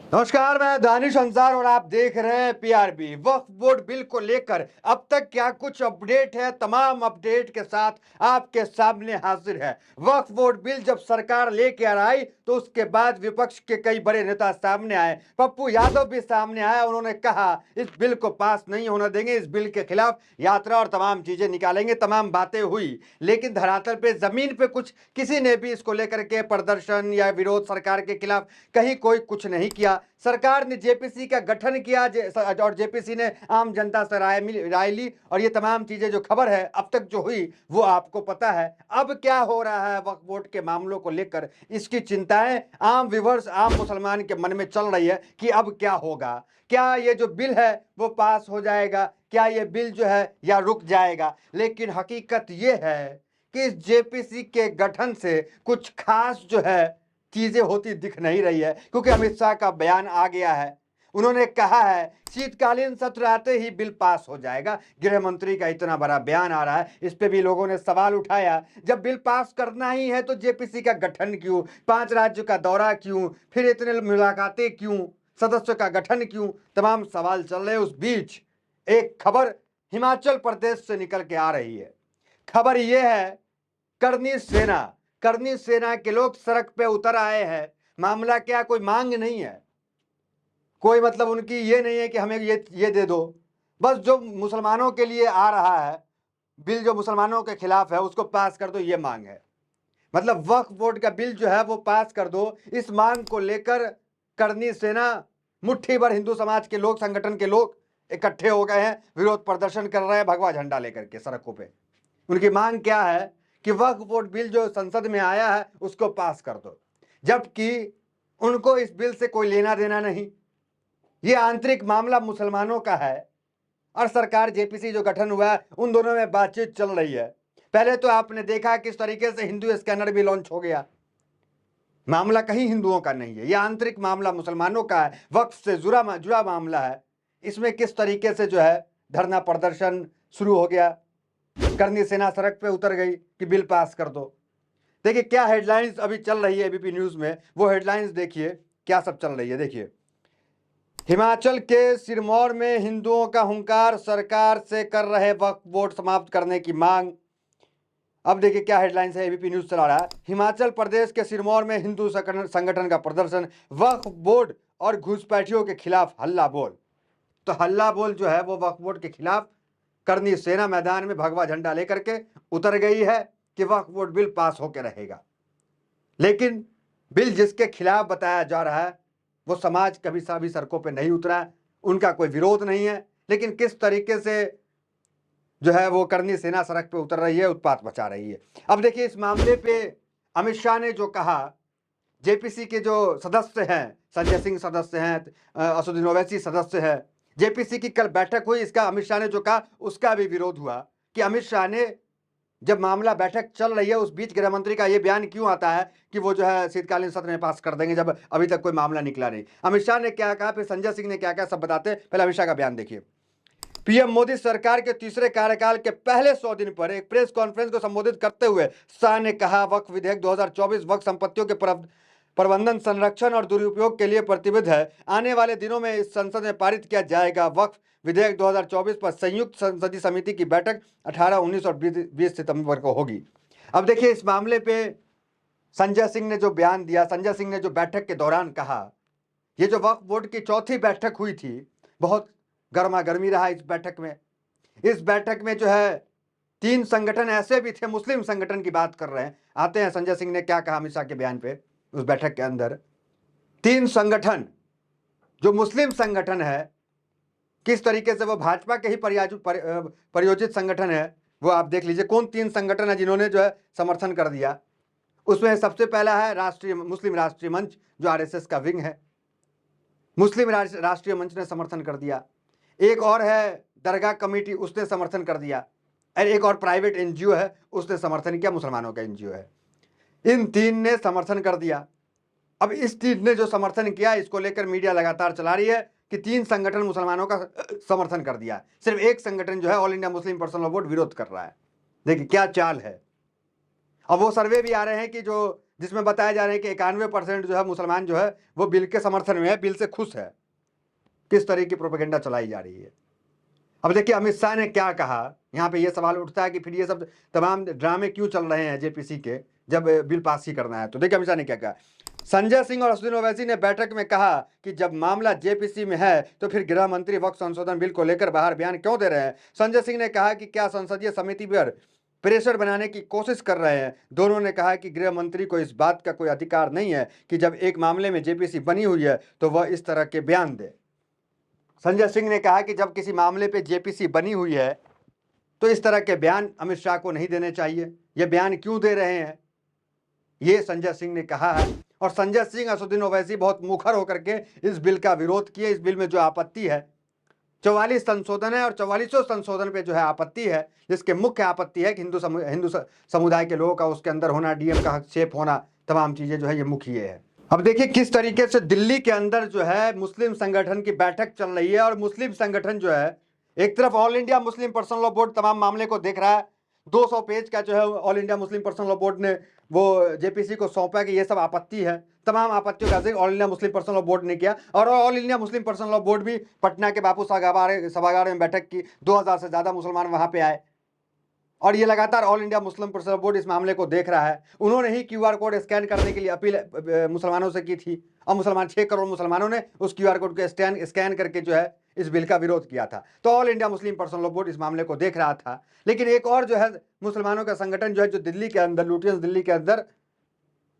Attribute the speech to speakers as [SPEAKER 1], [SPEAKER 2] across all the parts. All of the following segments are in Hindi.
[SPEAKER 1] नमस्कार, मैं दानिश अंसार और आप देख रहे हैं पीआरबी। वक्फ बोर्ड बिल को लेकर अब तक क्या कुछ अपडेट है, तमाम अपडेट के साथ आपके सामने हाजिर है। वक्फ बोर्ड बिल जब सरकार लेके आई तो उसके बाद विपक्ष के कई बड़े नेता सामने आए। पप्पू यादव भी सामने आया, उन्होंने कहा इस बिल को पास नहीं होने देंगे, इस बिल के खिलाफ यात्रा और तमाम चीजें निकालेंगे। तमाम बातें हुई, लेकिन धरातल पे, जमीन पे कुछ किसी ने भी इसको लेकर के प्रदर्शन या विरोध सरकार के खिलाफ कहीं कोई कुछ नहीं किया। सरकार ने जेपीसी का गठन किया और जेपीसी ने आम जनता से राय ली और ये तमाम चीजें जो खबर है अब तक जो हुई वो आपको पता है। अब क्या हो रहा है वक्फ बोर्ड के मामलों को लेकर, इसकी चिंताएं आम व्यूअर्स, आम मुसलमान के मन में चल रही है कि अब क्या होगा। क्या ये जो बिल है वो पास हो जाएगा, क्या ये बिल जो है या रुक जाएगा। लेकिन हकीकत ये है कि इस जेपीसी के गठन से कुछ खास जो है चीजें होती दिख नहीं रही है, क्योंकि अमित शाह का बयान आ गया है। उन्होंने कहा है शीतकालीन सत्र आते ही बिल पास हो जाएगा। गृह मंत्री का इतना बड़ा बयान आ रहा है, इस पे भी लोगों ने सवाल उठाया, जब बिल पास करना ही है तो जेपीसी का गठन क्यों, 5 राज्यों का दौरा क्यों, फिर इतने मुलाकातें क्यों, सदस्यों का गठन क्यों, तमाम सवाल चल रहे। उस बीच एक खबर हिमाचल प्रदेश से निकल के आ रही है। खबर यह है, करनी सेना के लोग सड़क पे उतर आए हैं। मामला क्या, कोई मांग नहीं है, कोई मतलब उनकी ये नहीं है कि हमें ये दे दो, बस जो मुसलमानों के लिए आ रहा है बिल, जो मुसलमानों के खिलाफ है उसको पास कर दो, ये मांग है। मतलब वक्फ बोर्ड का बिल जो है वो पास कर दो, इस मांग को लेकर करनी सेना, मुट्ठी भर हिंदू समाज के लोग, संगठन के लोग इकट्ठे हो गए हैं, विरोध प्रदर्शन कर रहे हैं भगवा झंडा लेकर के सड़कों पे। उनकी मांग क्या है कि वक्फ बोर्ड बिल जो संसद में आया है उसको पास कर दो, जबकि उनको इस बिल से कोई लेना देना नहीं। ये आंतरिक मामला मुसलमानों का है और सरकार जेपीसी जो गठन हुआ है उन दोनों में बातचीत चल रही है। पहले तो आपने देखा किस तरीके से हिंदू स्कैनर भी लॉन्च हो गया। मामला कहीं हिंदुओं का नहीं है, यह आंतरिक मामला मुसलमानों का है, वक्फ से जुड़ा मामला है। इसमें किस तरीके से जो है धरना प्रदर्शन शुरू हो गया, करनी सेना सड़क पे उतर गई कि बिल पास कर दो। देखिए क्या हेडलाइंस अभी चल रही है एबीपी न्यूज में, वो हेडलाइंस देखिए क्या सब चल रही है। देखिए, हिमाचल के सिरमौर में हिंदुओं का हुंकार, सरकार से कर रहे वक्फ बोर्ड समाप्त करने की मांग। अब देखिए क्या हेडलाइंस है, एबीपी न्यूज चला रहा है। हिमाचल प्रदेश के सिरमौर में हिंदू संगठन का प्रदर्शन, वक्फ बोर्ड और घुसपैठियों के खिलाफ हल्ला बोल। तो हल्ला बोल जो है वो वक्फ बोर्ड के खिलाफ, करनी सेना मैदान में भगवा झंडा लेकर के उतर गई है कि वक्फ बोर्ड बिल पास होकर रहेगा। लेकिन बिल जिसके खिलाफ बताया जा रहा है वो समाज कभी भी सड़कों पे नहीं उतरा है, उनका कोई विरोध नहीं है, लेकिन किस तरीके से जो है वो करनी सेना सड़क पे उतर रही है, उत्पात मचा रही है। अब देखिए इस मामले पे अमित शाह ने जो कहा, जेपीसी के जो सदस्य हैं, संजय सिंह सदस्य हैं, असदुद्दीन ओवैसी सदस्य है, जेपीसी की कल बैठक हुई, इसका अमित शाह ने जो कहा उसका भी विरोध हुआ कि अमित शाह ने, जब मामला बैठक चल रही है उस बीच गृह मंत्री का ये बयान क्यों आता है कि वो जो है शीतकालीन सत्र में पास कर देंगे, जब अभी तक कोई मामला निकला नहीं। अमित शाह ने क्या कहा, फिर संजय सिंह ने क्या कहा, सब बताते हैं। पहले अमित शाह का बयान देखिए। पीएम मोदी सरकार के तीसरे कार्यकाल के पहले 100 दिन पर एक प्रेस कॉन्फ्रेंस को संबोधित करते हुए शाह ने कहा, वक्फ विधेयक 2024 वक्फ संपत्तियों के प्रबंधन, संरक्षण और दुरुपयोग के लिए प्रतिबद्ध है। आने वाले दिनों में इस संसद में पारित किया जाएगा। वक्फ विधेयक 2024 पर संयुक्त संसदीय समिति की बैठक 18, 19 और 20 सितंबर को होगी। अब देखिए इस मामले पे संजय सिंह ने जो बयान दिया, संजय सिंह ने जो बैठक के दौरान कहा, ये जो वक्फ बोर्ड की चौथी बैठक हुई थी, बहुत गर्मा गर्मी रहा इस बैठक में। इस बैठक में जो है 3 संगठन ऐसे भी थे, मुस्लिम संगठन की बात कर रहे हैं। आते हैं संजय सिंह ने क्या कहा अमित शाह के बयान पे। उस बैठक के अंदर 3 संगठन जो मुस्लिम संगठन है, किस तरीके से वो भाजपा के ही परियोजित संगठन है, वो आप देख लीजिए कौन 3 संगठन है जिन्होंने जो है समर्थन कर दिया। उसमें सबसे पहला है मुस्लिम राष्ट्रीय मंच, जो आरएसएस का विंग है। मुस्लिम राष्ट्रीय मंच ने समर्थन कर दिया। एक और है दरगाह कमेटी, उसने समर्थन कर दिया। और एक और प्राइवेट एनजीओ है, उसने समर्थन किया, मुसलमानों का एनजीओ है। इन 3 ने समर्थन कर दिया। अब इस 3 ने जो समर्थन किया, इसको लेकर मीडिया लगातार चला रही है कि 3 संगठन मुसलमानों का समर्थन कर दिया, सिर्फ एक संगठन जो है all India Muslim personal board विरोध कर रहा है। देखिए क्या चाल है। अब वो सर्वे भी आ रहे हैं कि जो जिसमें बताया जा रहा है कि 91% जो है मुसलमान जो है वो बिल के समर्थन में है, बिल से खुश है। किस तरह की प्रोपेगेंडा चलाई जा रही है। अब देखिए अमित शाह ने क्या कहा, यहाँ पे ये सवाल उठता है कि फिर ये सब तमाम ड्रामे क्यों चल रहे हैं जेपीसी के, जब बिल पास ही करना है। तो देखिए अमित शाह ने क्या कहा। संजय सिंह और असदुद्दीन ओवैसी ने बैठक में कहा कि जब मामला जेपीसी में है तो फिर गृह मंत्री वक्फ संशोधन बिल को लेकर बाहर बयान क्यों दे रहे हैं। संजय सिंह ने कहा कि क्या संसदीय समिति पर प्रेशर बनाने की कोशिश कर रहे हैं। दोनों ने कहा कि गृह मंत्री को इस बात का कोई अधिकार नहीं है कि जब एक मामले में जेपीसी बनी हुई है तो वह इस तरह के बयान दे। संजय सिंह ने कहा कि जब किसी मामले पे जेपीसी बनी हुई है तो इस तरह के बयान अमित शाह को नहीं देने चाहिए। ये बयान क्यों दे रहे हैं, ये संजय सिंह ने कहा है। और संजय सिंह, असदुद्दीन ओवैसी बहुत मुखर होकर के इस बिल का विरोध किए। इस बिल में जो आपत्ति है 44 संशोधन है और 44वें संशोधन पे जो है आपत्ति है, जिसके मुख्य आपत्ति है कि हिंदू समुदाय के लोगों का उसके अंदर होना, डीएम का हस्तक्षेप होना, तमाम चीजें जो है ये मुख्य है। अब देखिए किस तरीके से दिल्ली के अंदर जो है मुस्लिम संगठन की बैठक चल रही है और मुस्लिम संगठन जो है एक तरफ all India Muslim personal law board तमाम मामले को देख रहा है। 200 पेज का जो है all India Muslim personal law board ने वो जेपीसी को सौंपा कि ये सब आपत्ति है। तमाम आपत्तियों का जिक्र all India Muslim personal law board ने किया और all India Muslim personal law board भी पटना के बापू सभागार में बैठक की। 2000 से ज्यादा मुसलमान वहां पे आए और ये लगातार all India Muslim personal board इस मामले को देख रहा है। उन्होंने ही क्यूआर कोड स्कैन करने के लिए अपील मुसलमानों से की थी और मुसलमान 6 करोड़ मुसलमानों ने उस क्यूआर कोड को स्कैन करके जो है इस बिल का विरोध किया था। तो all India Muslim personal law board इस मामले को देख रहा था। लेकिन एक और जो है मुसलमानों का संगठन जो है, जो दिल्ली के अंदर, लुटियंस दिल्ली के अंदर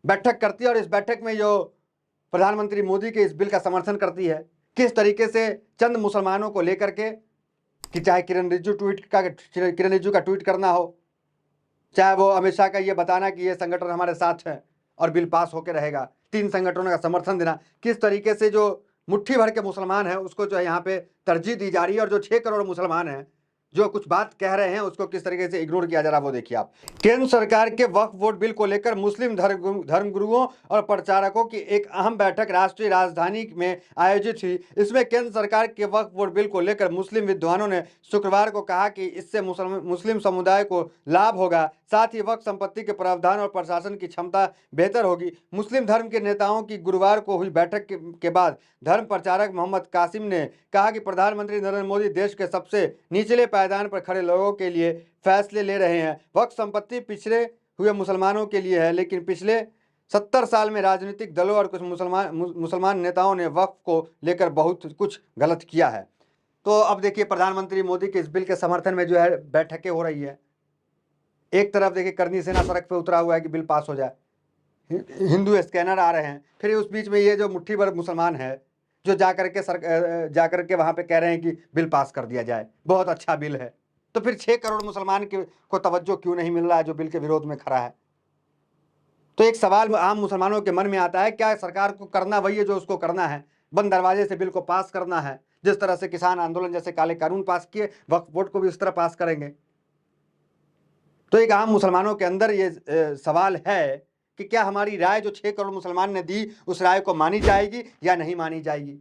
[SPEAKER 1] बैठक करती है और इस बैठक में जो प्रधानमंत्री मोदी के इस बिल का समर्थन करती है, किस तरीके से चंद मुसलमानों को लेकर के, कि चाहे किरण रिजिजू का ट्वीट करना हो, चाहे वो अमित शाह का ये बताना कि ये संगठन हमारे साथ है और बिल पास होकर रहेगा, 3 संगठनों का समर्थन देना, किस तरीके से जो मुट्ठी भर के मुसलमान हैं उसको जो है यहाँ पे तरजीह दी जा रही है और जो 6 करोड़ मुसलमान हैं जो कुछ बात कह रहे हैं उसको किस तरीके से इग्नोर किया जा रहा है वो देखिए आप। केंद्र सरकार के वक्फ बोर्ड बिल को लेकर मुस्लिम धर्मगुरुओं और प्रचारकों की एक अहम बैठक राष्ट्रीय राजधानी में आयोजित हुई। इसमें केंद्र सरकार के वक्फ बोर्ड बिल को लेकर मुस्लिम विद्वानों ने शुक्रवार को कहा कि इससे मुस्लिम समुदाय को लाभ होगा, साथ ही वक्फ संपत्ति के प्रावधान और प्रशासन की क्षमता बेहतर होगी। मुस्लिम धर्म के नेताओं की गुरुवार को हुई बैठक के बाद धर्म प्रचारक मोहम्मद कासिम ने कहा कि प्रधानमंत्री नरेंद्र मोदी देश के सबसे निचले पायदान पर खड़े लोगों के लिए फैसले ले रहे हैं। वक्फ संपत्ति पिछड़े हुए मुसलमानों के लिए है, लेकिन पिछले 70 साल में राजनीतिक दलों और कुछ मुसलमान नेताओं ने वक्फ को लेकर बहुत कुछ गलत किया है। तो अब देखिए प्रधानमंत्री मोदी के इस बिल के समर्थन में जो है बैठकें हो रही है। एक तरफ देखिए करनी सेना सड़क पे उतरा हुआ है कि बिल पास हो जाए, हिंदू स्कैनर आ रहे हैं, फिर उस बीच में ये जो मुट्ठी भर मुसलमान है जो जाकर के वहां पे कह रहे हैं कि बिल पास कर दिया जाए, बहुत अच्छा बिल है। तो फिर 6 करोड़ मुसलमान को तवज्जो क्यों नहीं मिल रहा है जो बिल के विरोध में खड़ा है। तो एक सवाल आम मुसलमानों के मन में आता है, क्या सरकार को करना वही है जो उसको करना है, बंद दरवाजे से बिल को पास करना है? जिस तरह से किसान आंदोलन जैसे काले कानून पास किए, वक्फ बोर्ड को भी उस तरह पास करेंगे। तो एक आम मुसलमानों के अंदर ये सवाल है कि क्या हमारी राय जो 6 करोड़ मुसलमान ने दी उस राय को मानी जाएगी या नहीं मानी जाएगी।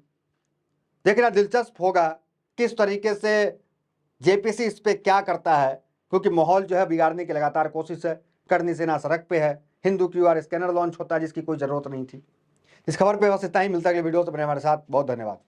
[SPEAKER 1] देखना दिलचस्प होगा किस तरीके से जेपीसी इस पे क्या करता है, क्योंकि माहौल जो है बिगाड़ने की लगातार कोशिश है। करनी सेना सड़क पे है, हिंदू क्यूआर स्कैनर लॉन्च होता है जिसकी कोई जरूरत नहीं थी। इस खबर पे बस इतना ही, मिलता है अगले वीडियो से। बने हमारे साथ, बहुत धन्यवाद।